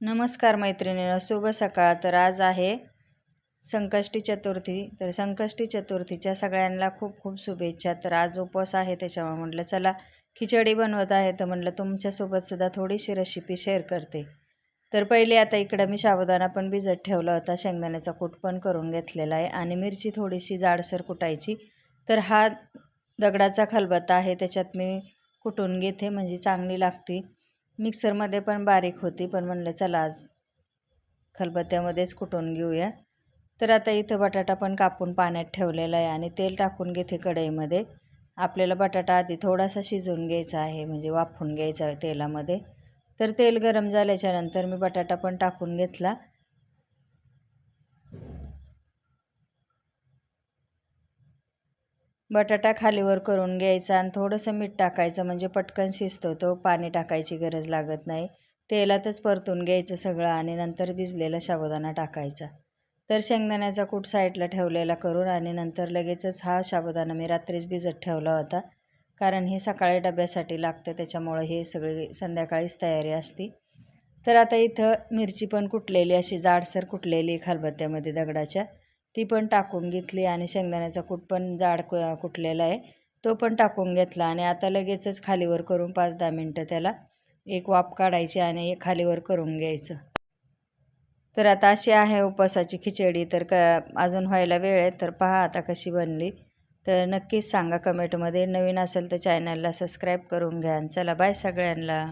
नमस्कार मैत्रिणींनो, शुभ सकाळ. तर आज आहे संकष्टी चतुर्थी. तर संकष्टी चतुर्थीच्या सगळ्यांना खूप खूप शुभेच्छा. तर आज उपवास आहे, त्याच्यामुळे म्हटलं चला खिचडी बनवत आहे, तर म्हटलं तुमच्यासोबतसुद्धा थोडीशी रेसिपी शेअर करते. तर पहिले आता इकडं मी साबुदाणा पण भिजत ठेवला होता, शेंगदाण्याचा कूट पण करून घेतलेला आहे आणि मिरची थोडीशी जाडसर कुटायची. तर हा दगडाचा खलबत्ता आहे, त्याच्यात मी कुटून घेते म्हणजे चांगली लागते. मिक्सरमध्ये पण बारीक होती, पण म्हणलं चला आज खलबत्त्यामध्येच कुटून घेऊया. तर आता इथं बटाटा पण कापून पाण्यात ठेवलेला आहे आणि तेल टाकून घेते कढईमध्ये. आपल्याला बटाटा आधी थोडासा शिजवून घ्यायचा आहे, म्हणजे वाफवून घ्यायचा आहे तेलामध्ये. तर तेल गरम झाल्याच्यानंतर मी बटाटा पण टाकून घेतला. बटाटा खालीवर करून घ्यायचा आणि थोडंसं मीठ टाकायचं, म्हणजे पटकन शिजतो तो, पाणी टाकायची गरज लागत नाही. तेलातच परतून घ्यायचं सगळं आणि नंतर भिजलेला साबुदाणा टाकायचा. तर शेंगदाण्याचा कूट साईडला ठेवलेला करून आणि नंतर लगेचच हा साबुदाणा मी रात्रीच भिजत ठेवला होता, कारण हे सकाळी डब्यासाठी लागतं, त्याच्यामुळं हे सगळी संध्याकाळीच तयारी असते. तर आता इथं मिरची पण कुटलेली, अशी जाडसर कुटलेली खलबत्त्यामध्ये दगडाच्या, ती पण टाकून घेतली आणि शेंगदाण्याचा कूट पण जाड कुटलेला आहे, तो पण टाकून घेतला. आणि आता लगेचच खालीवर करून 5-10 मिनटं त्याला एक वाफ काढायची आणि खालीवर करून घ्यायचं. तर आता अशी आहे उपवासाची खिचडी. तर अजून व्हायला वेळ आहे, तर पहा आता कशी बनली. तर नक्कीच सांगा कमेंटमध्ये. नवीन असेल तर चॅनलला सबस्क्राईब करून घ्या. चला बाय सगळ्यांना.